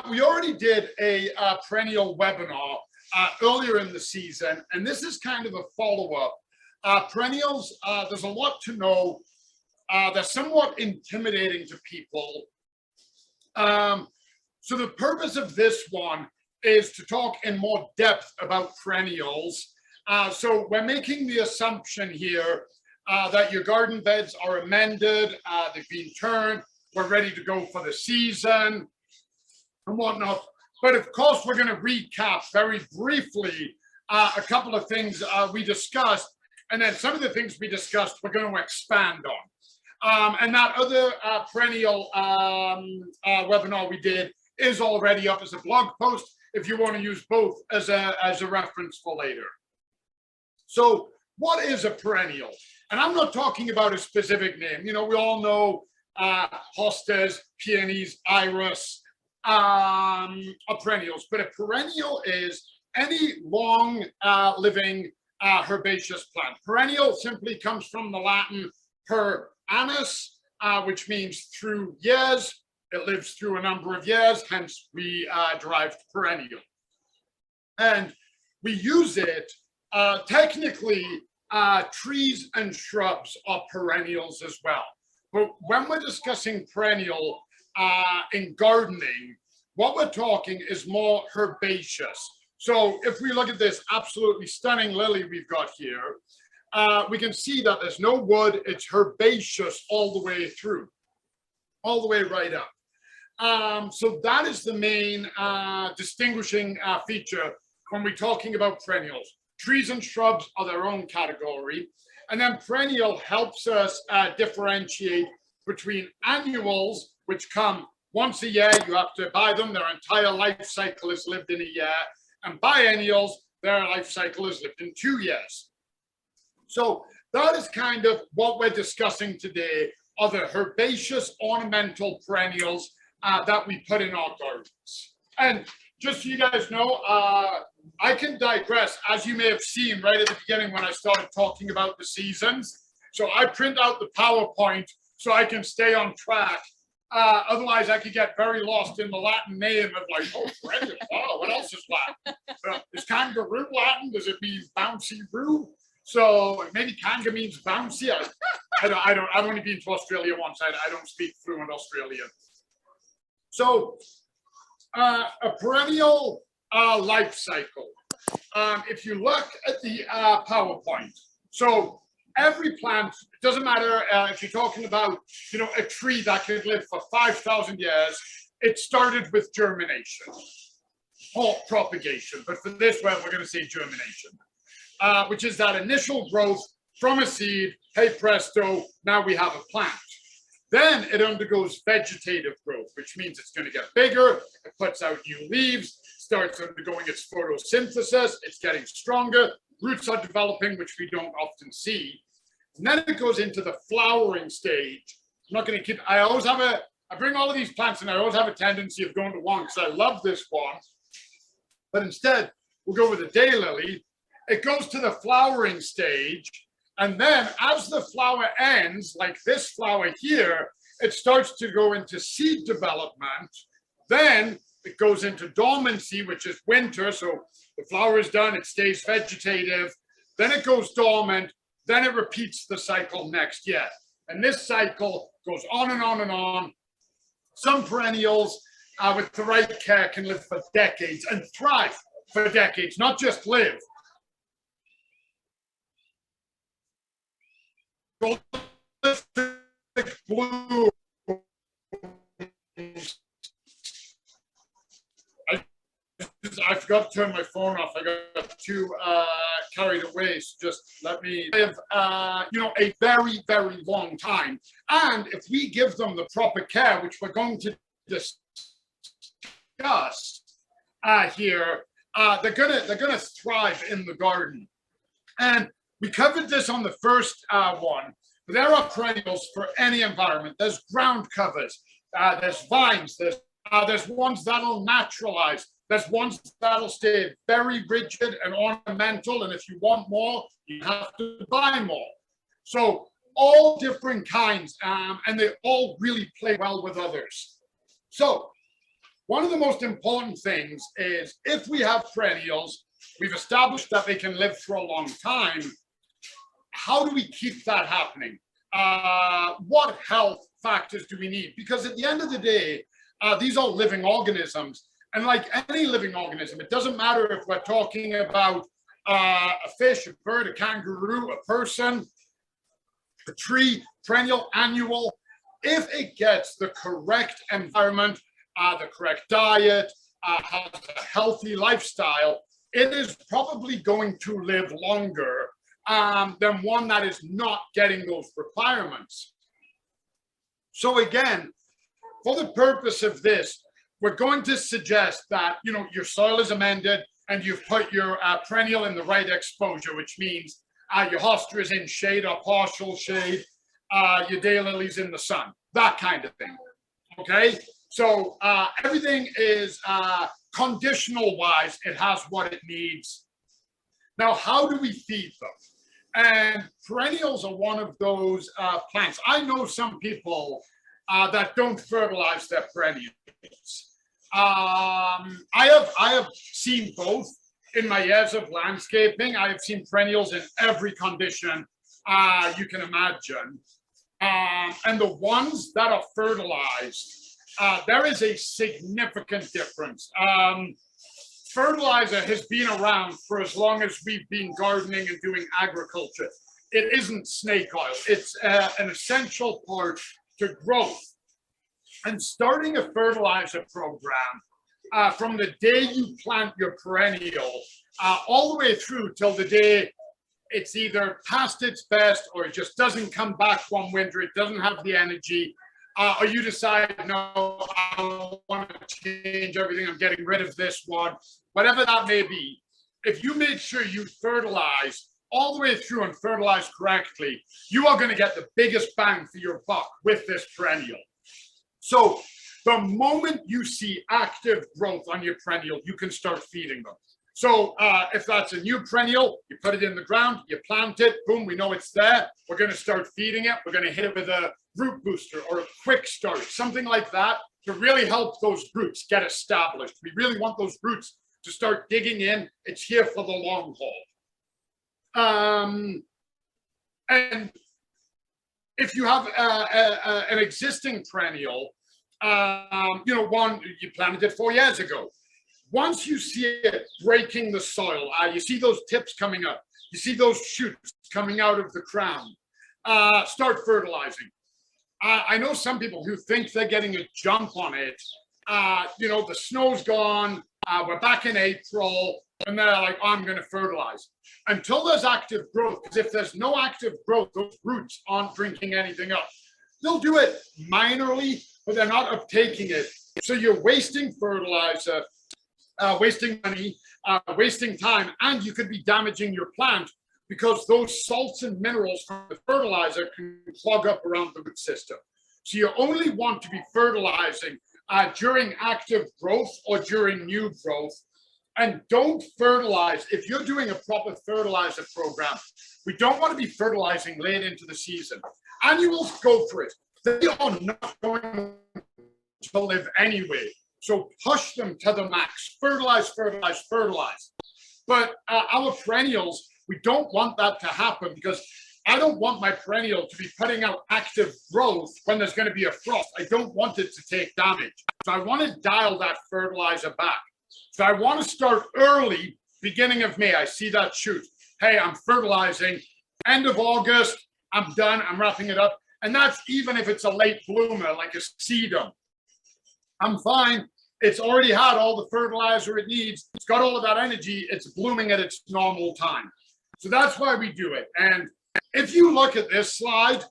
We already did a perennial webinar earlier in the season, and this is kind of a follow-up. Perennials, there's a lot to know. They're somewhat intimidating to people. So the purpose of this one is to talk in more depth about perennials. So we're making the assumption here that your garden beds are amended, they've been turned, we're ready to go for the season and whatnot. But of course, we're going to recap very briefly a couple of things we discussed, and then some of the things we discussed we're going to expand on. And that other perennial webinar we did is already up as a blog post if you want to use both as a reference for later. So what is a perennial? And I'm not talking about a specific name. You know, we all know hostas, peonies, iris are perennials, but a perennial is any long living herbaceous plant. Perennial simply comes from the Latin per annus, which means through years. It lives through a number of years, hence we derived perennial. And we use it, technically, trees and shrubs are perennials as well. But when we're discussing perennial in gardening, what we're talking is more herbaceous. So if we look at this absolutely stunning lily we've got here, we can see that there's no wood, it's herbaceous all the way through, all the way right up. So that is the main distinguishing feature when we're talking about perennials. Trees and shrubs are their own category. And then perennial helps us differentiate between annuals, which come once a year, you have to buy them, their entire life cycle is lived in a year, and biennials, their life cycle is lived in 2 years. So that is kind of what we're discussing today, are the herbaceous ornamental perennials that we put in our gardens. And just so you guys know, I can digress, as you may have seen right at the beginning when I started talking about the seasons. So I print out the PowerPoint so I can stay on track. Otherwise, I could get very lost in the Latin name of like, oh, perennial, oh, what else is Latin? Is kangaroo Latin? Does it mean bouncy roo? So maybe kanga means bouncy. I've only been to Australia once. I don't speak fluent Australian. So a perennial life cycle. If you look at the PowerPoint, so every plant, it doesn't matter if you're talking about, you know, a tree that could live for 5,000 years, it started with germination or propagation. But for this one, we're going to say germination, which is that initial growth from a seed. Hey, presto, now we have a plant. Then it undergoes vegetative growth, which means it's going to get bigger, it puts out new leaves, starts undergoing its photosynthesis, it's getting stronger, roots are developing, which we don't often see. And then it goes into the flowering stage. I'm not going to keep, I bring all of these plants and I always have a tendency of going to one because I love this one. But instead, we'll go with the daylily. It goes to the flowering stage. And then as the flower ends, like this flower here, it starts to go into seed development. Then it goes into dormancy, which is winter. So the flower is done, it stays vegetative. Then it goes dormant. Then it repeats the cycle next year. And this cycle goes on and on and on. Some perennials, with the right care, can live for decades and thrive for decades, not just live. Blue. I forgot to turn my phone off. I got too carried away. So just let me live, you know, a very, very long time. And if we give them the proper care, which we're going to discuss here, they're gonna thrive in the garden. And we covered this on the first one. But there are perennials for any environment. There's ground covers. There's vines. There's ones that'll naturalize. There's ones that'll stay very rigid and ornamental. And if you want more, you have to buy more. So all different kinds, and they all really play well with others. So one of the most important things is if we have perennials, we've established that they can live for a long time. How do we keep that happening? What health factors do we need? Because at the end of the day, these are living organisms. And like any living organism, it doesn't matter if we're talking about a fish, a bird, a kangaroo, a person, a tree, perennial, annual. If it gets the correct environment, the correct diet, has a healthy lifestyle, it is probably going to live longer than one that is not getting those requirements. So again, for the purpose of this, we're going to suggest that, you know, your soil is amended and you've put your perennial in the right exposure, which means your hosta is in shade or partial shade, your daylilies in the sun, that kind of thing. Okay, so everything is conditional wise, it has what it needs. Now, how do we feed them? And perennials are one of those plants. I know some people that don't fertilize their perennials. I have seen both in my years of landscaping. I have seen perennials in every condition you can imagine. And the ones that are fertilized, there is a significant difference. Fertilizer has been around for as long as we've been gardening and doing agriculture. It isn't snake oil. It's an essential part to growth. And starting a fertilizer program from the day you plant your perennial all the way through till the day it's either past its best or it just doesn't come back one winter, it doesn't have the energy, or you decide, no, I want to change everything, I'm getting rid of this one, whatever that may be. If you make sure you fertilize all the way through and fertilize correctly, you are going to get the biggest bang for your buck with this perennial. So the moment you see active growth on your perennial, you can start feeding them. So if that's a new perennial, you put it in the ground, you plant it, boom, we know it's there. We're going to start feeding it. We're going to hit it with a root booster or a quick start, something like that to really help those roots get established. We really want those roots to start digging in. It's here for the long haul. And if you have an existing perennial, you know, one you planted it 4 years ago. Once you see it breaking the soil, you see those tips coming up, you see those shoots coming out of the crown, start fertilizing. I know some people who think they're getting a jump on it. You know, the snow's gone, we're back in April, and they're like, oh, I'm going to fertilize. Until there's active growth, because if there's no active growth, those roots aren't drinking anything up. They'll do it minorly, but they're not uptaking it. So you're wasting fertilizer, wasting money, wasting time, and you could be damaging your plant because those salts and minerals from the fertilizer can clog up around the root system. So you only want to be fertilizing during active growth or during new growth. And don't fertilize. If you're doing a proper fertilizer program, we don't want to be fertilizing late into the season. Annuals, go for it. They are not going to live anyway. So push them to the max. Fertilize, fertilize, fertilize. But our perennials, we don't want that to happen because I don't want my perennial to be putting out active growth when there's going to be a frost. I don't want it to take damage. So I want to dial that fertilizer back. So I want to start early, beginning of May. I see that shoot. Hey, I'm fertilizing. End of August, I'm done. I'm wrapping it up. And that's even if it's a late bloomer, like a sedum. I'm fine. It's already had all the fertilizer it needs. It's got all of that energy. It's blooming at its normal time. So that's why we do it. And if you look at this slide,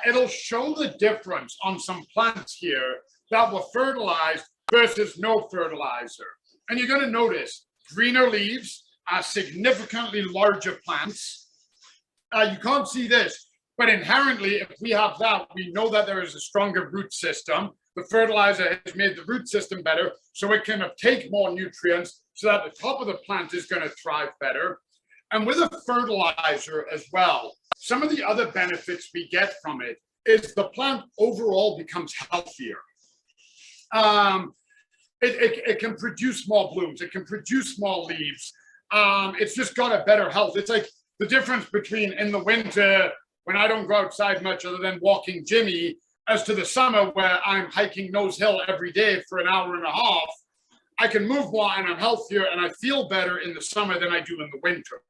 it'll show the difference on some plants here that were fertilized versus no fertilizer. And you're going to notice greener leaves, significantly larger plants. You can't see this, but inherently, if we have that, we know that there is a stronger root system. The fertilizer has made the root system better, so it can uptake more nutrients so that the top of the plant is going to thrive better. And with a fertilizer as well, some of the other benefits we get from it is the plant overall becomes healthier. it can produce more blooms. It can produce more leaves. It's just got a better health. It's like the difference between in the winter when I don't go outside much other than walking Jimmy, as to the summer where I'm hiking Nose Hill every day for an hour and a half. I can move more and I'm healthier and I feel better in the summer than I do in the winter.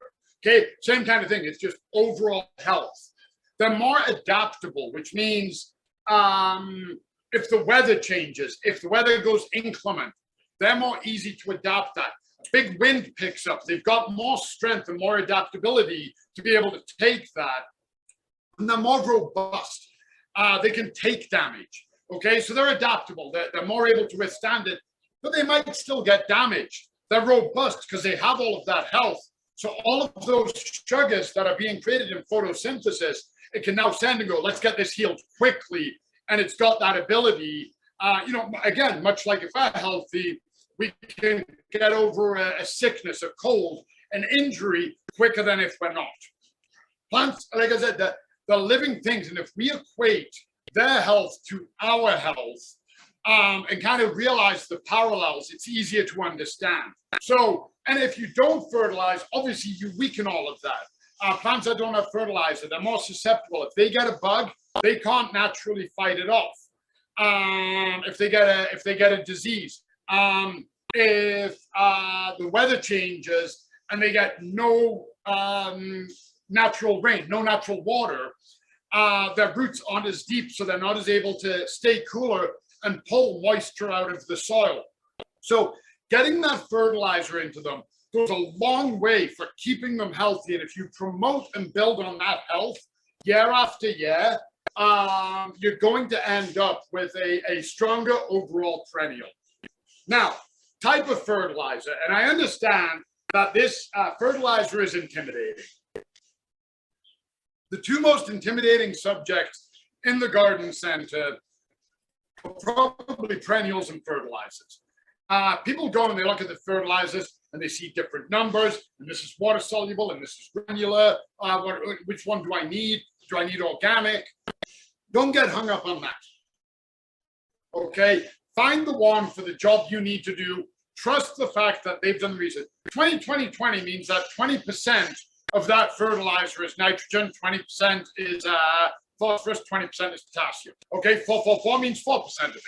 Okay, same kind of thing. It's just overall health. They're more adaptable, which means if the weather changes, if the weather goes inclement, they're more easy to adapt that. A big wind picks up, they've got more strength and more adaptability to be able to take that. And they're more robust. They can take damage. Okay, so they're adaptable. They're more able to withstand it, but they might still get damaged. They're robust because they have all of that health. So all of those sugars that are being created in photosynthesis, it can now send and go, let's get this healed quickly. And it's got that ability, again, much like if we're healthy, we can get over a sickness, a cold, an injury quicker than if we're not. Plants, like I said, the living things, and if we equate their health to our health and kind of realize the parallels, it's easier to understand. So, and if you don't fertilize, obviously you weaken all of that. Plants that don't have fertilizer, they're more susceptible. If they get a bug, they can't naturally fight it off. If they get a disease, if the weather changes and they get no natural rain, no natural water, their roots aren't as deep, so they're not as able to stay cooler and pull moisture out of the soil. So getting that fertilizer into them goes a long way for keeping them healthy. And if you promote and build on that health year after year, you're going to end up with a stronger overall perennial. Now, type of fertilizer, and I understand that this fertilizer is intimidating. The two most intimidating subjects in the garden center are probably perennials and fertilizers. People go and they look at the fertilizers and they see different numbers, and this is water soluble and this is granular. Which one do I need? Do I need organic? Don't get hung up on that. Okay, find the one for the job you need to do. Trust the fact that they've done the research. 20-20-20 means that 20% of that fertilizer is nitrogen, 20% is phosphorus, 20% is potassium. Okay, 4-4-4 means 4% of it.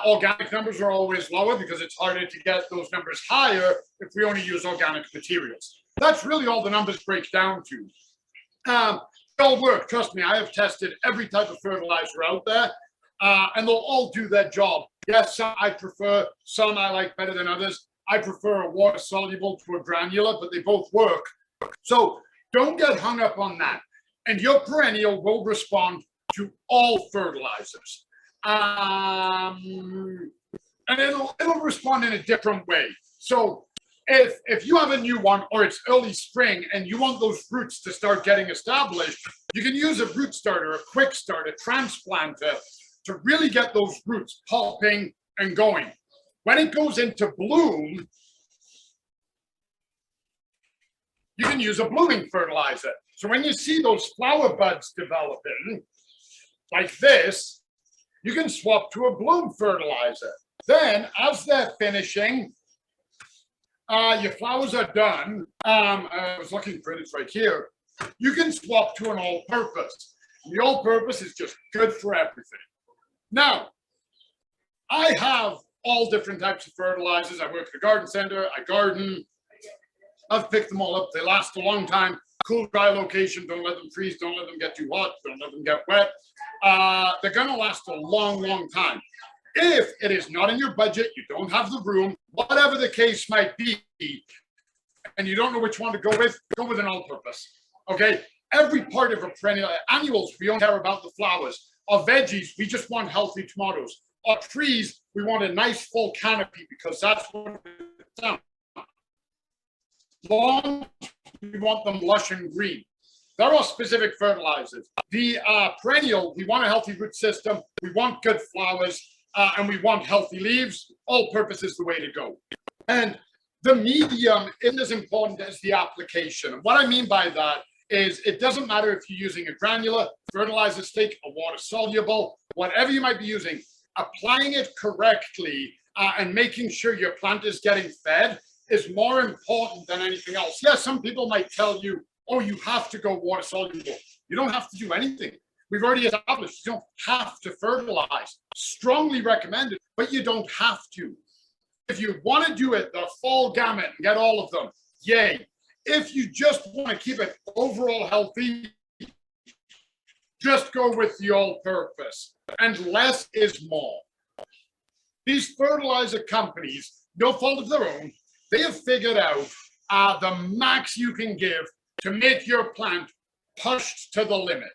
Organic numbers are always lower because it's harder to get those numbers higher if we only use organic materials. That's really all the numbers break down to. They all work, trust me. I have tested every type of fertilizer out there, and they'll all do their job. Yes, some I prefer, some I like better than others. I prefer a water soluble to a granular, but they both work. So don't get hung up on that. And your perennial will respond to all fertilizers. And it'll respond in a different way. So if you have a new one or it's early spring and you want those roots to start getting established, you can use a root starter, a quick start, a transplanter to really get those roots popping and going. When it goes into bloom, you can use a blooming fertilizer. So when you see those flower buds developing like this, you can swap to a bloom fertilizer. Then as they're finishing, your flowers are done. I was looking for it, it's right here. You can swap to an all-purpose. The all-purpose is just good for everything. Now, I have all different types of fertilizers. I work at a garden center, I garden. I've picked them all up. They last a long time. Cool, dry location. Don't let them freeze. Don't let them get too hot. Don't let them get wet. They're going to last a long, long time. If it is not in your budget, you don't have the room, whatever the case might be, and you don't know which one to go with an all-purpose. Okay? Every part of a perennial, annuals, we don't care about the flowers. Our veggies, we just want healthy tomatoes. Our trees, we want a nice full canopy because that's what it's done. Long, we want them lush and green. There are specific fertilizers. The perennial, we want a healthy root system, we want good flowers, and we want healthy leaves. All purpose is the way to go. And the medium isn't as important as the application. And what I mean by that is it doesn't matter if you're using a granular, fertilizer stick, a water soluble, whatever you might be using, applying it correctly and making sure your plant is getting fed is more important than anything else. Yes, some people might tell you, oh, you have to go water soluble. You don't have to do anything. We've already established you don't have to fertilize. Strongly recommended, but you don't have to. If you want to do it the full gamut and get all of them, yay. If you just want to keep it overall healthy, just go with the all-purpose, and less is more. These fertilizer companies, no fault of their own, they have figured out the max you can give to make your plant pushed to the limit.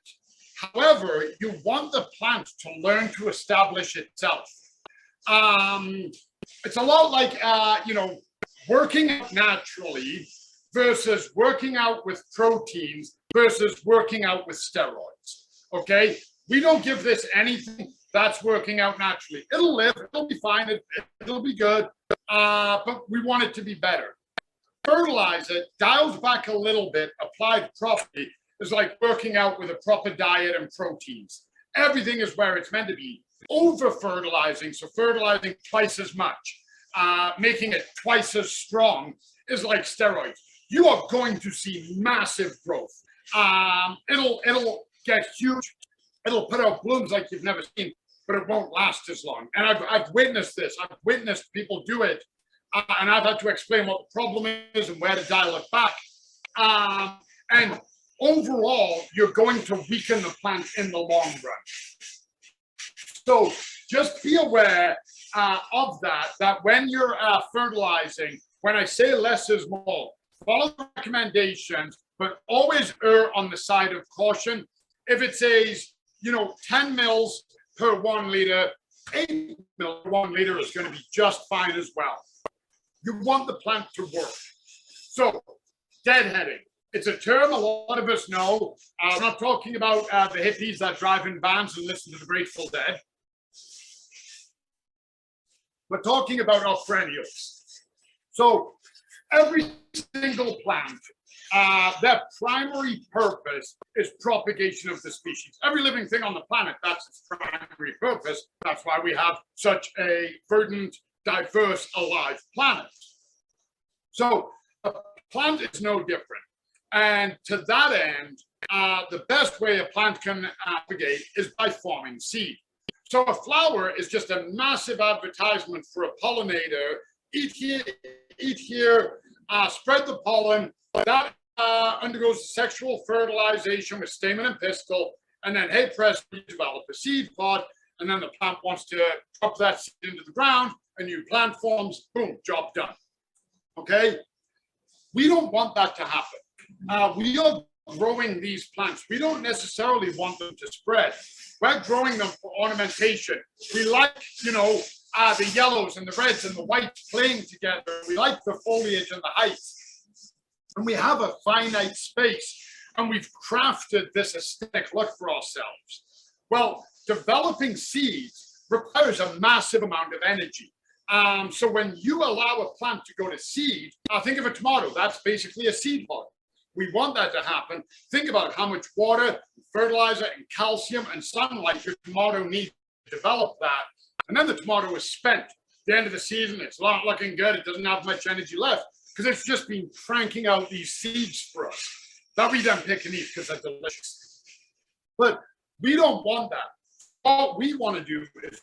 However, you want the plant to learn to establish itself. It's a lot like, working out naturally versus working out with proteins versus working out with steroids, okay? We don't give this anything that's working out naturally. It'll live, it'll be fine, it'll be good, but we want it to be better. Fertilize it, dialed back a little bit, applied properly, is like working out with a proper diet and proteins. Everything is where it's meant to be. Over-fertilizing, so fertilizing twice as much, making it twice as strong, is like steroids. You are going to see massive growth. It'll get huge. It'll put out blooms like you've never seen, but it won't last as long. And I've witnessed this. I've witnessed people do it, and I've had to explain what the problem is and where to dial it back. And overall, you're going to weaken the plant in the long run. So just be aware of that when you're fertilizing, when I say less is more, follow the recommendations, but always err on the side of caution. If it says, 10 mils per 1 liter, 8 mils per 1 liter is going to be just fine as well. You want the plant to work. So, deadheading. It's a term a lot of us know. I'm not talking about the hippies that drive in vans and listen to the Grateful Dead. We're talking about our perennials. So every single plant, their primary purpose is propagation of the species. Every living thing on the planet, that's its primary purpose. That's why we have such a verdant, diverse, alive planet. So a plant is no different. And to that end, the best way a plant can propagate is by forming seed. So a flower is just a massive advertisement for a pollinator. Eat here, spread the pollen. That undergoes sexual fertilization with stamen and pistil. And then, hey, president, you develop a seed pod. And then the plant wants to drop that seed into the ground. A new plant forms. Boom, job done. Okay? We don't want that to happen. We are growing these plants. We don't necessarily want them to spread. We're growing them for ornamentation. We like, the yellows and the reds and the whites playing together. We like the foliage and the heights. And we have a finite space, and we've crafted this aesthetic look for ourselves. Well, developing seeds requires a massive amount of energy. So when you allow a plant to go to seed, think of a tomato. That's basically a seed pod. We want that to happen. Think about how much water, fertilizer, and calcium and sunlight your tomato needs to develop that. And then the tomato is spent. At the end of the season, it's not looking good. It doesn't have much energy left because it's just been cranking out these seeds for us that we then pick and eat because they're delicious. But we don't want that. What we want to do is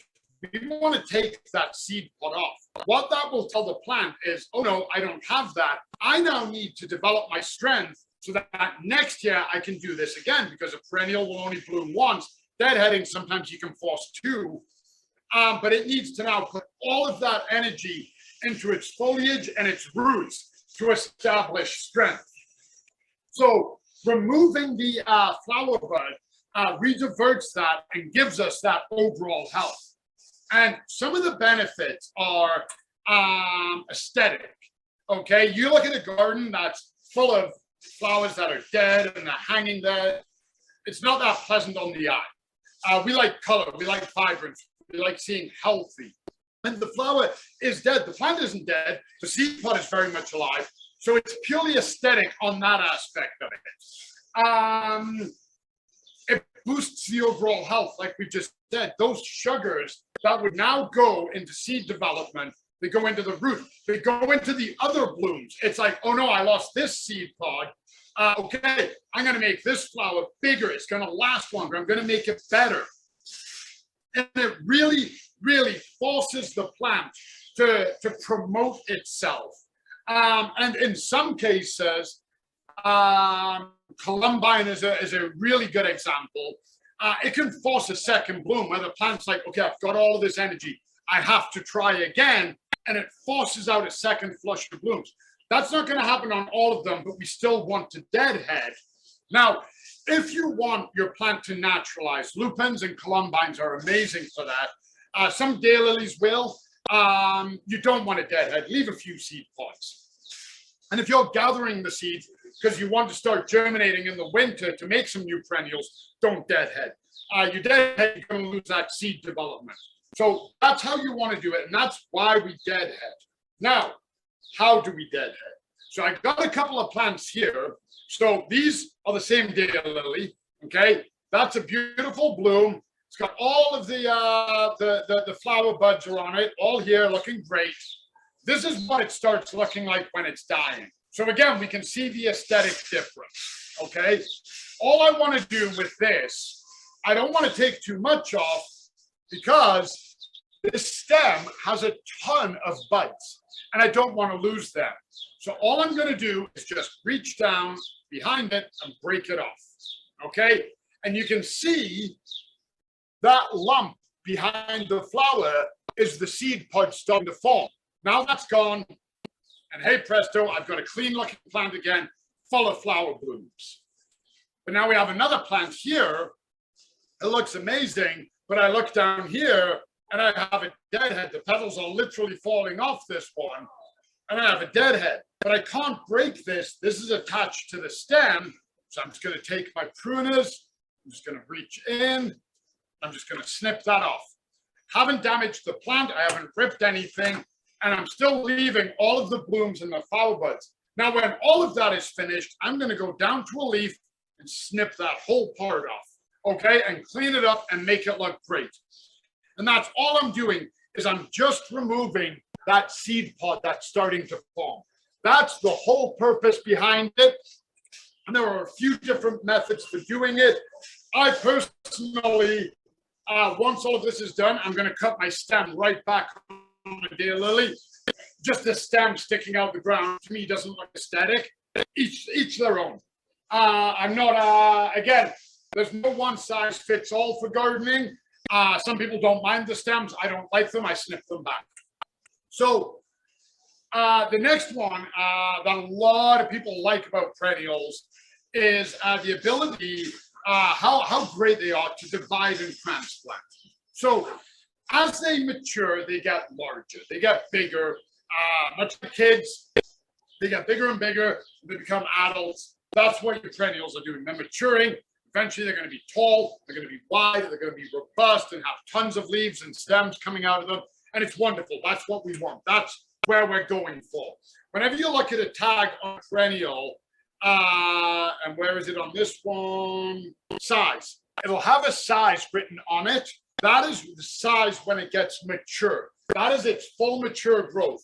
we want to take that seed pod off. What that will tell the plant is, oh no, I don't have that. I now need to develop my strength so that next year I can do this again, because a perennial will only bloom once. Deadheading, sometimes you can force 2. But it needs to now put all of that energy into its foliage and its roots to establish strength. So removing the flower bud rediverts that and gives us that overall health. And some of the benefits are aesthetic, okay? You look at a garden that's full of flowers that are dead and they're hanging there. It's not that pleasant on the eye. We like color, we like vibrance, we like seeing healthy. And the flower is dead, the plant isn't dead, the seed pod is very much alive. So it's purely aesthetic on that aspect of it. It boosts the overall health, like we just said. Those sugars that would now go into seed development, they go into the root, they go into the other blooms. It's like, oh no, I lost this seed pod. Okay, I'm going to make this flower bigger. It's going to last longer. I'm going to make it better. And it really, really forces the plant to promote itself. And in some cases, Columbine is a really good example. It can force a second bloom where the plant's like, okay, I've got all of this energy. I have to try again. And it forces out a second flush of blooms. That's not going to happen on all of them, but we still want to deadhead. Now, if you want your plant to naturalize, lupins and columbines are amazing for that. Some daylilies will. You don't want to deadhead. Leave a few seed pods. And if you're gathering the seeds because you want to start germinating in the winter to make some new perennials, don't deadhead. You deadhead, you're going to lose that seed development. So that's how you want to do it, and that's why we deadhead. Now, how do we deadhead? So I got a couple of plants here. So these are the same daylily, okay? That's a beautiful bloom. It's got all of the flower buds are on it, all here, looking great. This is what it starts looking like when it's dying. So again, we can see the aesthetic difference, okay? All I want to do with this, I don't want to take too much off because this stem has a ton of buds and I don't want to lose them. So all I'm going to do is just reach down behind it and break it off, okay? And you can see that lump behind the flower is the seed pod starting to form. Now that's gone, and hey presto, I've got a clean looking plant again, full of flower blooms. But now we have another plant here. It looks amazing, but I look down here and I have a deadhead. The petals are literally falling off this one, and I have a deadhead. But I can't break this. This is attached to the stem, so I'm just going to take my pruners. I'm just going to reach in. I'm just going to snip that off. Haven't damaged the plant. I haven't ripped anything. And I'm still leaving all of the blooms and the flower buds. Now, when all of that is finished, I'm going to go down to a leaf and snip that whole part off, okay? And clean it up and make it look great. And that's all I'm doing is I'm just removing that seed pod that's starting to form. That's the whole purpose behind it. And there are a few different methods for doing it. I personally, once all of this is done, I'm going to cut my stem right back on a daylily. Just the stem sticking out the ground to me doesn't look aesthetic. Each their own. I'm not, again, there's no one size fits all for gardening. Some people don't mind the stems. I don't like them. I snip them back. So the next one that a lot of people like about perennials is the ability, how great they are to divide and transplant. So as they mature, they get larger, they get bigger. Much like kids, they get bigger and bigger, they become adults. That's what your perennials are doing. They're maturing. Eventually, they're going to be tall, they're going to be wide, they're going to be robust and have tons of leaves and stems coming out of them. And it's wonderful. That's what we want. That's where we're going for. Whenever you look at a tag on a perennial, and where is it on this one? Size. It'll have a size written on it. That is the size when it gets mature. That is its full mature growth.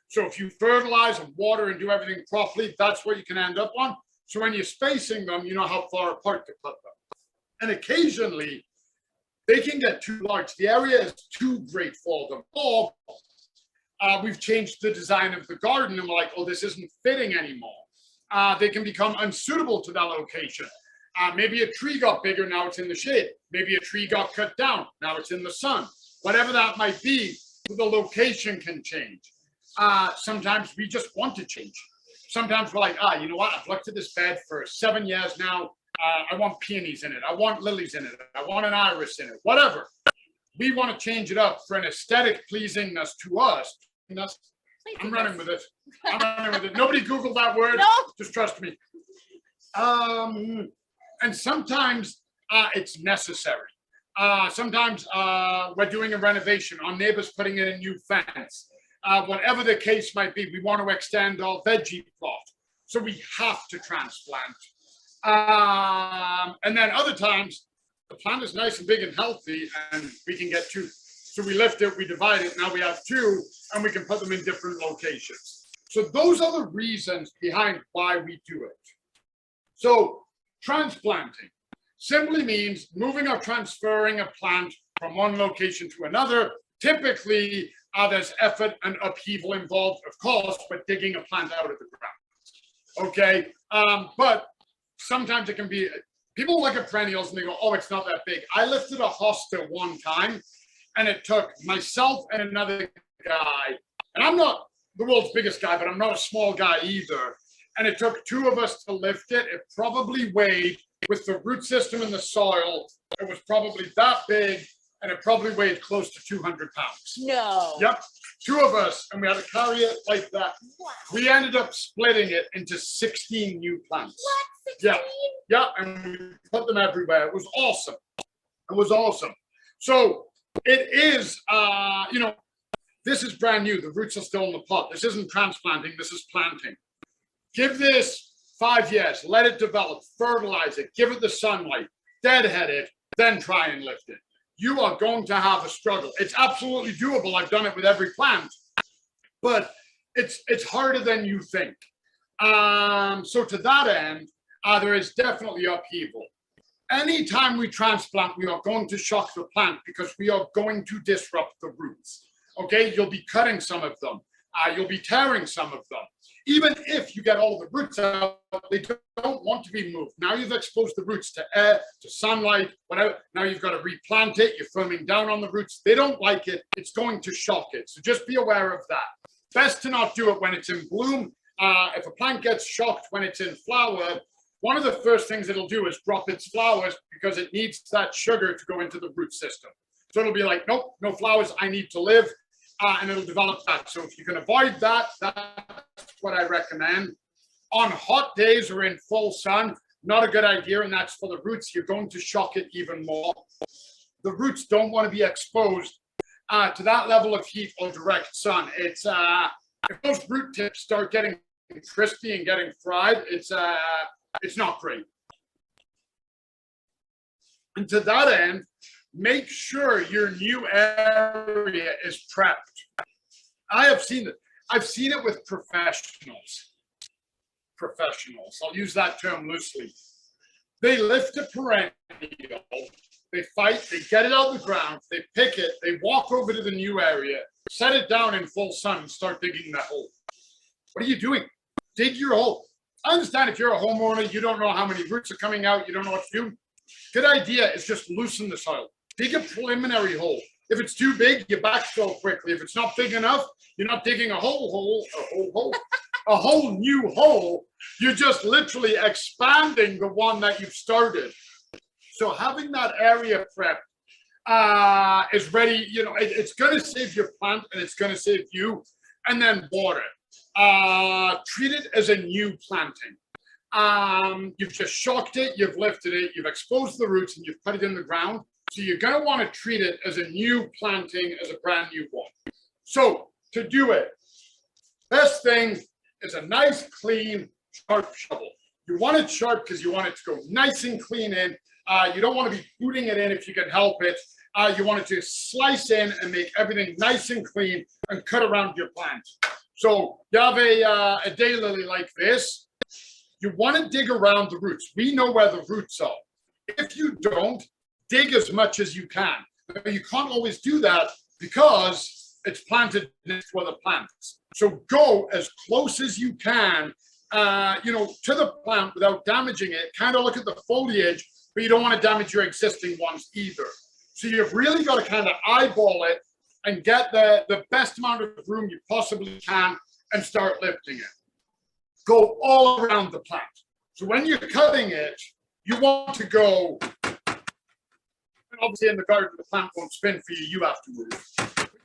So if you fertilize and water and do everything properly, that's what you can end up on. So when you're spacing them, you know how far apart to put them. And occasionally, they can get too large. The area is too great for them. Or we've changed the design of the garden and we're like, oh, this isn't fitting anymore. They can become unsuitable to that location. Maybe a tree got bigger, now it's in the shade. Maybe a tree got cut down, now it's in the sun. Whatever that might be, the location can change. Sometimes we just want to change. Sometimes we're like, you know what? I've looked at this bed for 7 years now. I want peonies in it. I want lilies in it. I want an iris in it, whatever. We want to change it up for an aesthetic pleasingness to us. I'm running with it. I'm running with it. Nobody Googled that word. No. Just trust me. And sometimes it's necessary. Sometimes we're doing a renovation. Our neighbor's putting in a new fence. Whatever the case might be, we want to extend our veggie plot. So we have to transplant. And then other times, the plant is nice and big and healthy, and we can get two. So we lift it, we divide it, now we have two, and we can put them in different locations. So those are the reasons behind why we do it. So transplanting simply means moving or transferring a plant from one location to another. Typically, there's effort and upheaval involved, of course, but digging a plant out of the ground. Okay, but sometimes it can be, people look at perennials and they go, oh, it's not that big. I lifted a hosta one time, and it took myself and another guy, and I'm not the world's biggest guy, but I'm not a small guy either. And it took two of us to lift it. It probably weighed, with the root system in the soil, it was probably that big, and it probably weighed close to 200 pounds. No. Yep, two of us, and we had to carry it like that. Wow. We ended up splitting it into 16 new plants. What? 16? Yeah, and we put them everywhere. It was awesome. It was awesome. So it is, you know, this is brand new. The roots are still in the pot. This isn't transplanting, this is planting. Give this 5 years, let it develop, fertilize it, give it the sunlight, deadhead it, then try and lift it. You are going to have a struggle. It's absolutely doable. I've done it with every plant, but it's harder than you think. So to that end, there is definitely upheaval. Anytime we transplant, we are going to shock the plant because we are going to disrupt the roots. Okay, you'll be cutting some of them. You'll be tearing some of them. Even if you get all the roots out, they don't want to be moved. Now you've exposed the roots to air, to sunlight, whatever. Now you've got to replant it. You're firming down on the roots. They don't like it. It's going to shock it. So just be aware of that. Best to not do it when it's in bloom. If a plant gets shocked when it's in flower, one of the first things it'll do is drop its flowers because it needs that sugar to go into the root system. So it'll be like, nope, no flowers, I need to live, and it'll develop that. So if you can avoid that, that's what I recommend. On hot days or in full sun, not a good idea, and that's for the roots. You're going to shock it even more. The roots don't want to be exposed to that level of heat or direct sun. It's if those root tips start getting crispy and getting fried, it's not great. And to that end, make sure your new area is prepped. I have seen it. I've seen it with professionals. I'll use that term loosely. They lift a perennial, they fight, they get it out of the ground, they pick it, they walk over to the new area, set it down in full sun and start digging that hole. What are you doing? Dig your hole. I understand if you're a homeowner, you don't know how many roots are coming out, you don't know what to do. Good idea is just loosen the soil. Dig a preliminary hole. If it's too big, you backfill quickly. If it's not big enough, you're not digging a whole new hole. You're just literally expanding the one that you've started. So having that area prepped is ready, you know, it's going to save your plant and it's going to save you. And then water. Treat it as a new planting. You've just shocked it, you've lifted it, you've exposed the roots, and you've put it in the ground. So you're going to want to treat it as a new planting, as a brand new one. So to do it, best thing is a nice, clean, sharp shovel. You want it sharp because you want it to go nice and clean in. You don't want to be booting it in if you can help it. You want it to slice in and make everything nice and clean and cut around your plant. So you have a daylily like this. You want to dig around the roots. We know where the roots are. If you don't, dig as much as you can. You can't always do that because it's planted next to other plants. So go as close as you can, you know, to the plant without damaging it. Kind of look at the foliage, but you don't want to damage your existing ones either. So you've really got to kind of eyeball it and get the best amount of room you possibly can and start lifting it. Go all around the plant. So when you're cutting it, you want to go, and obviously in the garden, the plant won't spin for you, you have to move.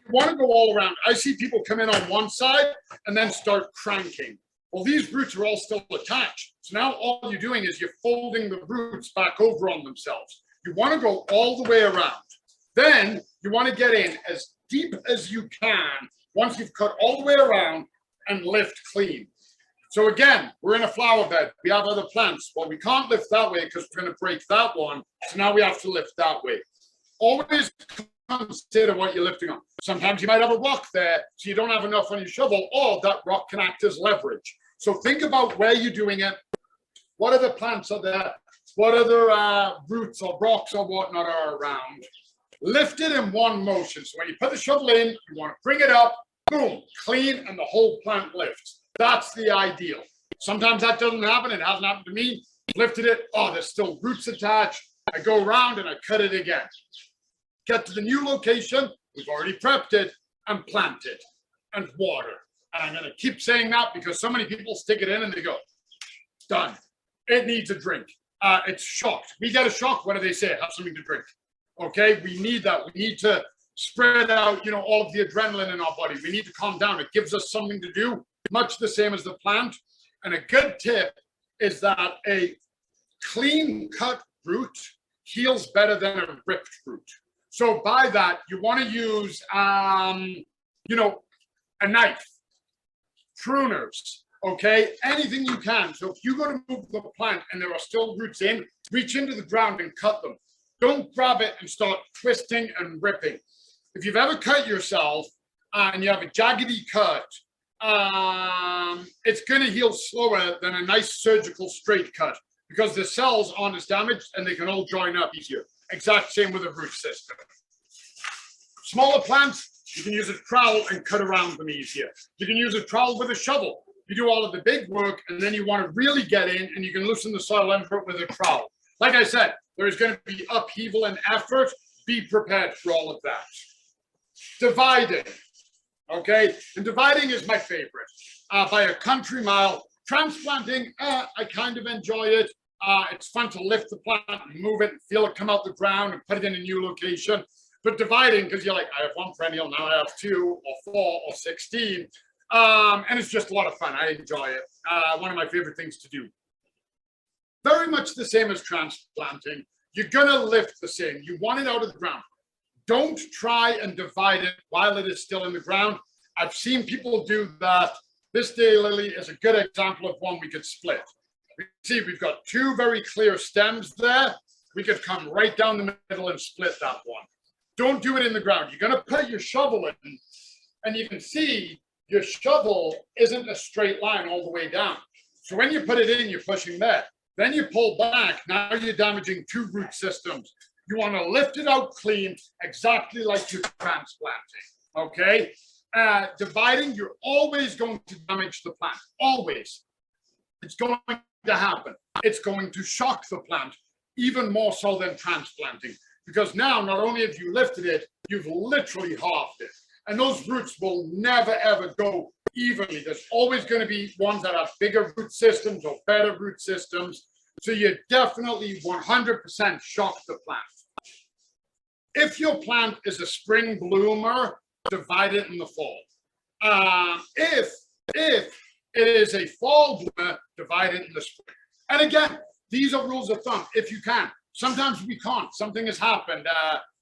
You want to go all around. I see people come in on one side and then start cranking. Well, these roots are all still attached. So now all you're doing is you're folding the roots back over on themselves. You want to go all the way around. Then you want to get in as deep as you can once you've cut all the way around and lift clean. So again, we're in a flower bed. We have other plants. Well, we can't lift that way because we're going to break that one. So now we have to lift that way. Always consider what you're lifting on. Sometimes you might have a rock there, so you don't have enough on your shovel, or that rock can act as leverage. So think about where you're doing it. What other plants are there? What other roots or rocks or whatnot are around? Lift it in one motion. So when you put the shovel in, you want to bring it up, boom, clean, and the whole plant lifts. That's the ideal. Sometimes that doesn't happen. It hasn't happened to me. Lifted it. Oh, there's still roots attached. I go around and I cut it again. Get to the new location. We've already prepped it and plant it and water. And I'm going to keep saying that because so many people stick it in and they go, done. It needs a drink. It's shocked. We get a shock. What do they say? Have something to drink. Okay, we need that. We need to spread out, all of the adrenaline in our body. We need to calm down. It gives us something to do, much the same as the plant. And a good tip is that a clean cut root heals better than a ripped root. So by that, you want to use, a knife, pruners, okay, anything you can. So if you go to move the plant and there are still roots in, reach into the ground and cut them. Don't grab it and start twisting and ripping. If you've ever cut yourself and you have a jaggedy cut, it's going to heal slower than a nice surgical straight cut because the cells aren't as damaged and they can all join up easier. Exact same with a root system. Smaller plants, you can use a trowel and cut around them easier. You can use a trowel with a shovel. You do all of the big work and then you want to really get in and you can loosen the soil input with a trowel. Like I said, there's going to be upheaval and effort. Be prepared for all of that. Dividing, okay? And dividing is my favorite. By a country mile. Transplanting, I kind of enjoy it. It's fun to lift the plant and move it and feel it come out the ground and put it in a new location. But dividing, because you're like, I have one perennial, now I have 2 or 4 or 16. And it's just a lot of fun. I enjoy it. One of my favorite things to do. Very much the same as transplanting. You're going to lift the same. You want it out of the ground. Don't try and divide it while it is still in the ground. I've seen people do that. This daylily is a good example of one we could split. See, we've got 2 very clear stems there. We could come right down the middle and split that one. Don't do it in the ground. You're going to put your shovel in, and you can see your shovel isn't a straight line all the way down. So when you put it in, you're pushing there. Then you pull back. Now you're damaging 2 root systems. You want to lift it out clean, exactly like you're transplanting. Okay? Dividing, you're always going to damage the plant. Always. It's going to happen. It's going to shock the plant, even more so than transplanting. Because now, not only have you lifted it, you've literally halved it. And those roots will never, ever go evenly. There's always going to be ones that have bigger root systems or better root systems. So you definitely 100% shock the plant. If your plant is a spring bloomer, divide it in the fall. If it is a fall bloomer, divide it in the spring. And again, these are rules of thumb, if you can. Sometimes we can't. Something has happened.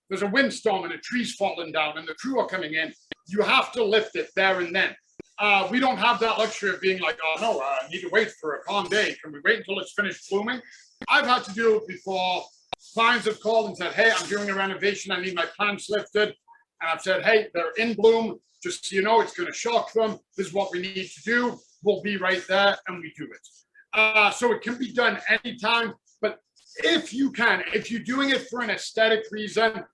There's a windstorm and a tree's fallen down and the crew are coming in. You have to lift it there and then. We don't have that luxury of being like, oh no, I need to wait for a calm day. Can we wait until it's finished blooming? I've had to do it before. Clients have called and said, hey, I'm doing a renovation. I need my plants lifted. And I've said, hey, they're in bloom. Just so you know, it's going to shock them. This is what we need to do. We'll be right there, and we do it. So it can be done anytime. But if you can, if you're doing it for an aesthetic reason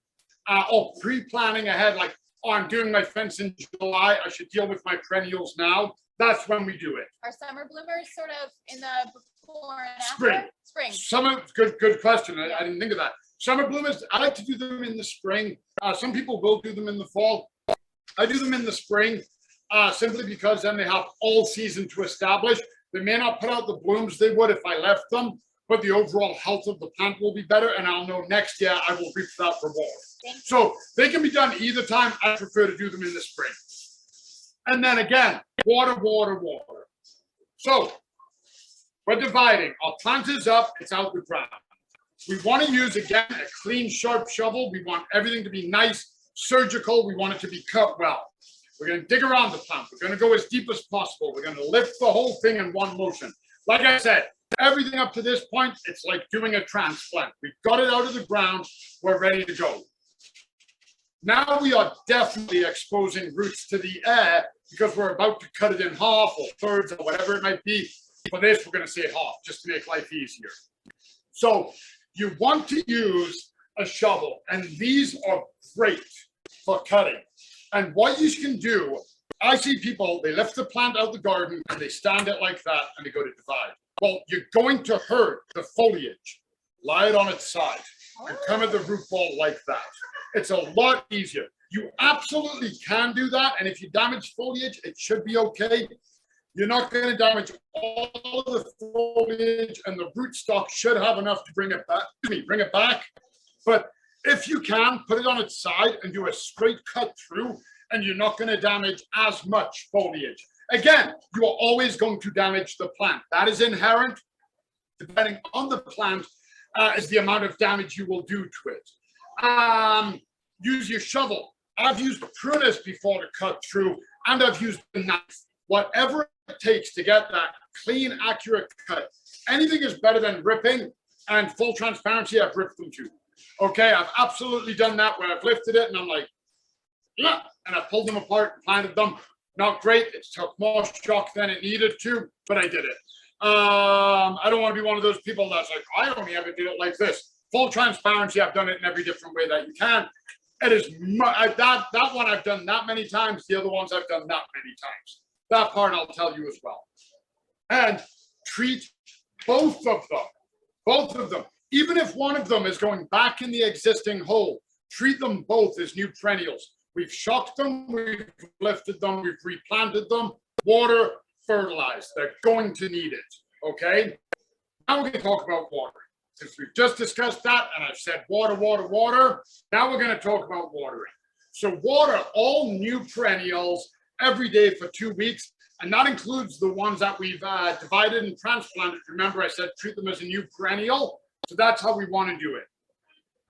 or pre-planning ahead, like, oh, I'm doing my fence in July, I should deal with my perennials now, that's when we do it. Are summer bloomers sort of in the before and Spring. after? Spring. Summer, good question. I didn't think of that. Summer bloomers, I like to do them in the spring. Some people will do them in the fall. I do them in the spring simply because then they have all season to establish. They may not put out the blooms they would if I left them, but the overall health of the plant will be better, and I'll know next year I will reap that reward. So they can be done either time. I prefer to do them in the spring. And then again, water. So we're dividing. Our plant is up, it's out the ground. We want to use, again, a clean, sharp shovel. We want everything to be nice, surgical. We want it to be cut well. We're going to dig around the plant. We're going to go as deep as possible. We're going to lift the whole thing in one motion. Like I said, everything up to this point, it's like doing a transplant. We've got it out of the ground. We're ready to go. Now we are definitely exposing roots to the air because we're about to cut it in half or thirds or whatever it might be. For this, we're going to say half just to make life easier. So you want to use a shovel, and these are great for cutting. And what you can do, I see people, they lift the plant out the garden and they stand it like that and they go to divide. Well, you're going to hurt the foliage. Lie it on its side and come at the root ball like that. It's a lot easier. You absolutely can do that. And if you damage foliage, it should be okay. You're not going to damage all of the foliage, and the rootstock should have enough to bring it back. But if you can, put it on its side and do a straight cut through, and you're not going to damage as much foliage. Again, you are always going to damage the plant. That is inherent. Depending on the plant, is the amount of damage you will do to it. Use your shovel. I've used pruners before to cut through, and I've used a knife. Whatever it takes to get that clean, accurate cut. Anything is better than ripping, and full transparency, I've ripped them too. Okay, I've absolutely done that where I've lifted it and I'm like, yeah, and I pulled them apart and planted them. Not great. It took more shock than it needed to, but I did it. I don't want to be one of those people that's like, I only ever did it like this. Full transparency, I've done it in every different way that you can. It is that one I've done that many times. The other ones I've done that many times. That part I'll tell you as well. And treat both of them. Even if one of them is going back in the existing hole, treat them both as new perennials. We've shocked them, we've lifted them, we've replanted them. Water, fertilize. They're going to need it, okay? Now we're going to talk about water. Since we've just discussed that, and I've said water, now we're going to talk about watering. So water all new perennials every day for 2 weeks, and that includes the ones that we've divided and transplanted. Remember, I said treat them as a new perennial. So that's how we want to do it.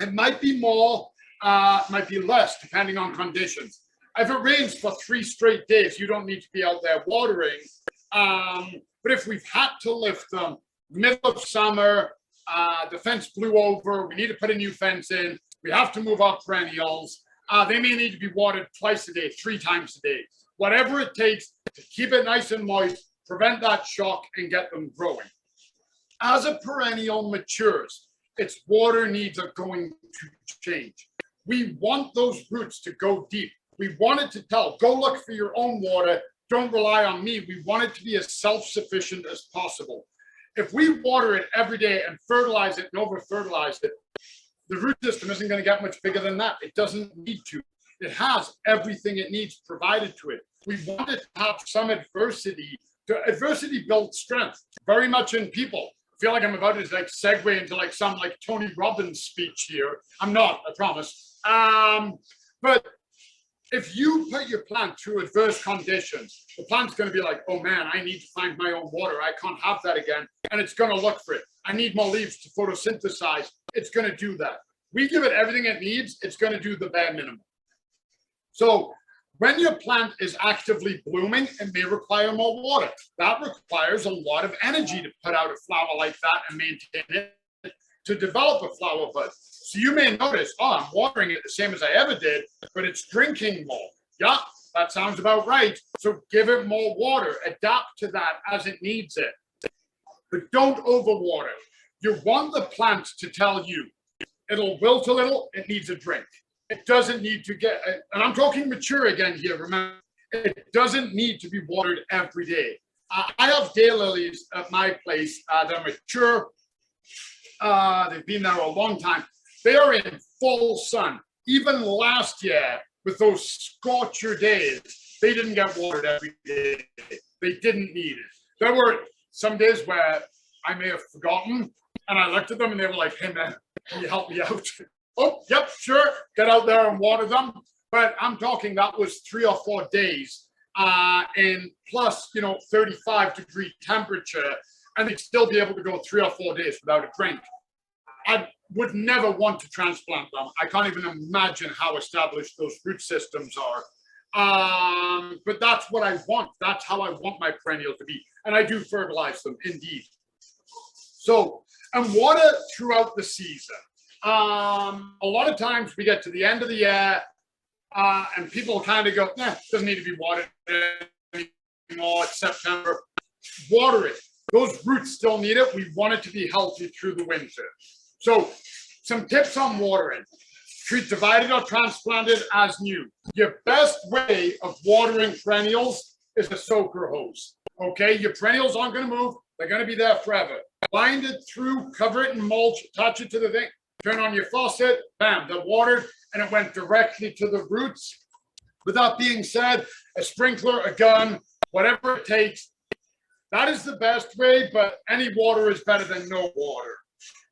It might be more, might be less, depending on conditions. If it rains for 3 straight days, you don't need to be out there watering. But if we've had to lift them, middle of summer, the fence blew over, we need to put a new fence in, we have to move our perennials, they may need to be watered twice a day, 3 times a day. Whatever it takes to keep it nice and moist, prevent that shock, and get them growing. As a perennial matures, its water needs are going to change. We want those roots to go deep. We want it to go look for your own water. Don't rely on me. We want it to be as self-sufficient as possible. If we water it every day and fertilize it and over-fertilize it, the root system isn't going to get much bigger than that. It doesn't need to. It has everything it needs provided to it. We want it to have some adversity. Adversity builds strength, very much in people. I feel like I'm about to segue into some Tony Robbins speech here. I'm not, I promise. But if you put your plant through adverse conditions, the plant's going to be like, oh man, I need to find my own water. I can't have that again. And it's going to look for it. I need more leaves to photosynthesize. It's going to do that. We give it everything it needs. It's going to do the bare minimum. So when your plant is actively blooming, it may require more water. That requires a lot of energy to put out a flower like that and maintain it to develop a flower bud. So you may notice, oh, I'm watering it the same as I ever did, but it's drinking more. Yeah, that sounds about right. So give it more water, adapt to that as it needs it. But don't overwater. You want the plant to tell you, it'll wilt a little, it needs a drink. It doesn't need to get, and I'm talking mature again here, remember, it doesn't need to be watered every day. I have daylilies at my place. They're mature. They've been there a long time. They are in full sun. Even last year, with those scorcher days, they didn't get watered every day. They didn't need it. There were some days where I may have forgotten, and I looked at them and they were like, hey man, can you help me out? Oh, yep, sure. Get out there and water them. But I'm talking that was 3 or 4 days in plus, 35-degree temperature, and they'd still be able to go 3 or 4 days without a drink. I would never want to transplant them. I can't even imagine how established those root systems are. But that's what I want. That's how I want my perennials to be. And I do fertilize them, indeed. So, and water throughout the season. A lot of times we get to the end of the year and people kind of go, doesn't need to be watered anymore, it's September. Water it. Those roots still need it. We want it to be healthy through the winter. So some tips on watering. Treat divided or transplanted as new. Your best way of watering perennials is a soaker hose. Okay, your perennials aren't going to move. They're going to be there forever. Bind it through, cover it in mulch, attach it to the thing, turn on your faucet, bam, they're watered, and it went directly to the roots. With that being said, a sprinkler, a gun, whatever it takes, that is the best way, but any water is better than no water.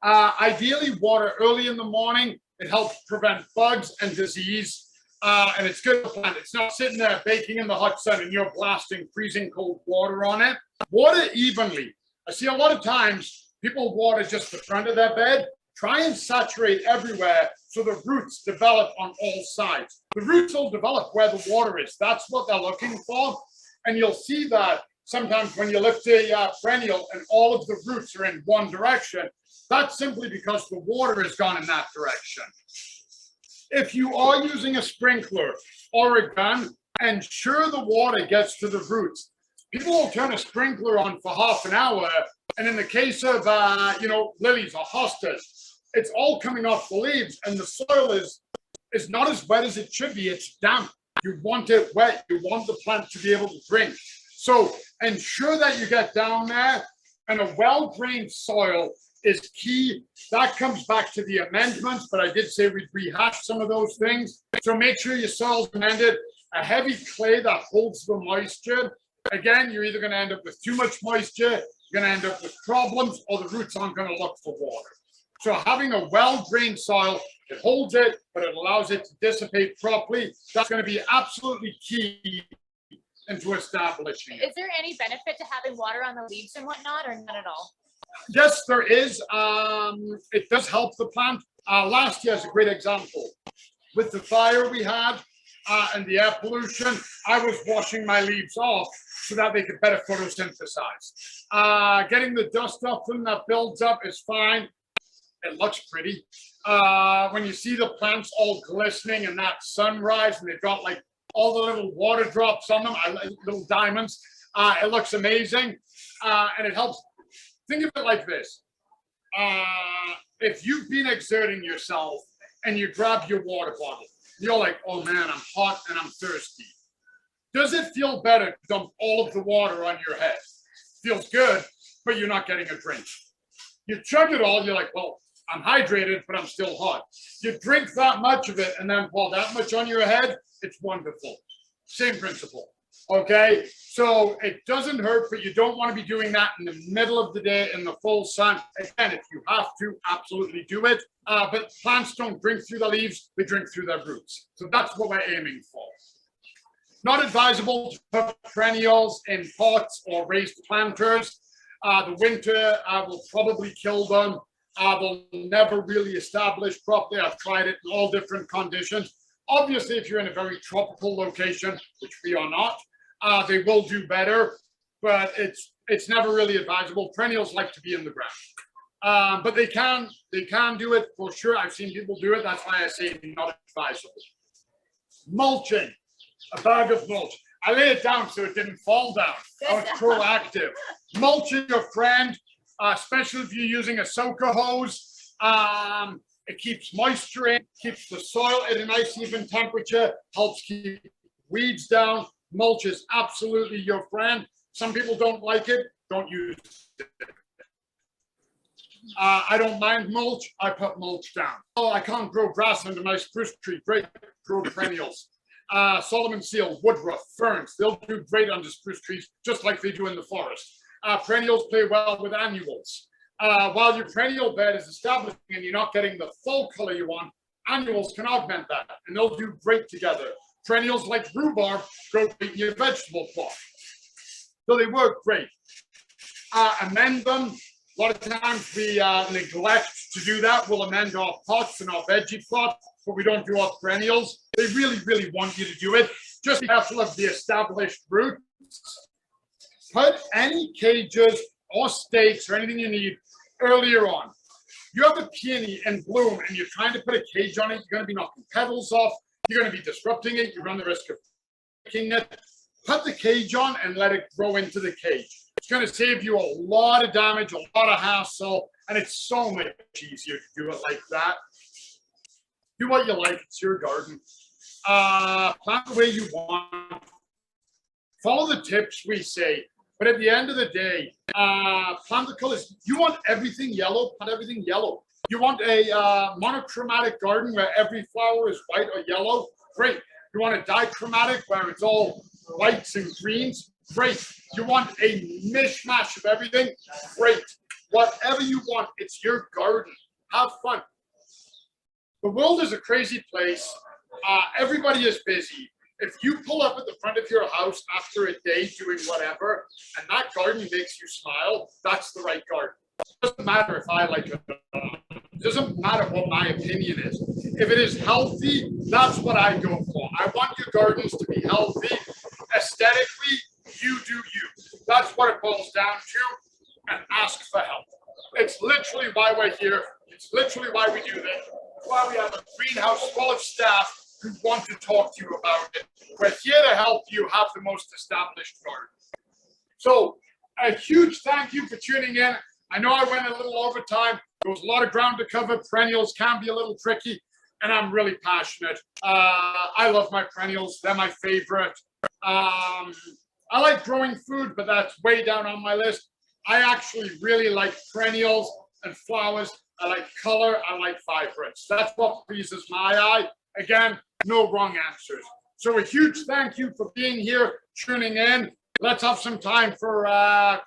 Ideally, water early in the morning. It helps prevent bugs and disease, and it's good for the plant. It's not sitting there baking in the hot sun and you're blasting freezing cold water on it. Water evenly. I see a lot of times people water just the front of their bed. Try and saturate everywhere so the roots develop on all sides. The roots will develop where the water is. That's what they're looking for, and you'll see that sometimes when you lift a perennial and all of the roots are in one direction. That's simply because the water has gone in that direction. If you are using a sprinkler or a gun, ensure the water gets to the roots. People will turn a sprinkler on for half an hour, and in the case of lilies or hostas, it's all coming off the leaves, and the soil is not as wet as it should be. It's damp. You want it wet. You want the plant to be able to drink. So ensure that you get down there, and a well-drained soil is key. That comes back to the amendments, but I did say we'd rehash some of those things. So make sure your soil's amended. A heavy clay that holds the moisture. Again, you're either going to end up with too much moisture, you're going to end up with problems, or the roots aren't going to look for water. So having a well-drained soil, it holds it, but it allows it to dissipate properly. That's going to be absolutely key into establishing it. Is there any benefit to having water on the leaves and whatnot, or none at all? Yes, there is. It does help the plant. Last year is a great example. With the fire we had and the air pollution, I was washing my leaves off so that they could better photosynthesize. Getting the dust off them that builds up is fine. It looks pretty. When you see the plants all glistening and that sunrise, and they've got like all the little water drops on them, little diamonds, it looks amazing, and it helps. Think of it like this. If you've been exerting yourself and you grab your water bottle, you're like, oh man, I'm hot and I'm thirsty. Does it feel better to dump all of the water on your head? Feels good, but you're not getting a drink. You chug it all, you're like, well, I'm hydrated, but I'm still hot. You drink that much of it and then pour that much on your head, it's wonderful. Same principle. Okay, so it doesn't hurt, but you don't want to be doing that in the middle of the day in the full sun. Again, if you have to, absolutely do it. But plants don't drink through the leaves, they drink through their roots. So that's what we're aiming for. Not advisable to put perennials in pots or raised planters. The winter will probably kill them. They'll never really establish properly. I've tried it in all different conditions. Obviously, if you're in a very tropical location, which we are not, they will do better, but it's never really advisable. Perennials like to be in the ground, but they can do it for sure. I've seen people do it. That's why I say not advisable. Mulching, a bag of mulch. I lay it down so it didn't fall down. I was proactive. Mulching your friend, especially if you're using a soaker hose. It keeps moisture in, keeps the soil at a nice even temperature, helps keep weeds down. Mulch is absolutely your friend. Some people don't like it, don't use it. I don't mind mulch, I put mulch down. Oh, I can't grow grass under my spruce tree, great, grow perennials. Solomon seal, woodruff, ferns, they'll do great under spruce trees, just like they do in the forest. Perennials play well with annuals. While your perennial bed is establishing and you're not getting the full color you want, annuals can augment that, and they'll do great together. Perennials like rhubarb grow great in your vegetable plot. So they work great. Amend them. A lot of times we neglect to do that. We'll amend our pots and our veggie plots, but we don't do our perennials. They really, really want you to do it. just be careful of the established roots. Put any cages or stakes or anything you need earlier on. You have a peony in bloom and you're trying to put a cage on it, you're going to be knocking petals off, you're going to be disrupting it, you run the risk of breaking it. Put the cage on and let it grow into the cage. It's going to save you a lot of damage, a lot of hassle, and it's so much easier to do it like that. Do what you like, it's your garden. Plant the way you want. Follow the tips we say. But at the end of the day, plant the colors. You want everything yellow, plant everything yellow. You want a monochromatic garden where every flower is white or yellow? Great. You want a dichromatic where it's all whites and greens? Great. You want a mishmash of everything? Great. Whatever you want, it's your garden. Have fun. The world is a crazy place. Everybody is busy. If you pull up at the front of your house after a day doing whatever, and that garden makes you smile, that's the right garden. It doesn't matter if I like it or not. It doesn't matter what my opinion is. If it is healthy, that's what I go for. I want your gardens to be healthy. Aesthetically, you do you. That's what it boils down to, and ask for help. It's literally why we're here. It's literally why we do this. It's why we have a greenhouse full of staff who want to talk to you about it. We're here to help you have the most established garden. So a huge thank you for tuning in. I know I went a little over time. There was a lot of ground to cover. Perennials can be a little tricky, and I'm really passionate. I love my perennials. They're my favorite. I like growing food, but that's way down on my list. I actually really like perennials and flowers. I like color. I like vibrance. That's what pleases my eye. Again, no wrong answers. So a huge thank you for being here, tuning in. Let's have some time for questions.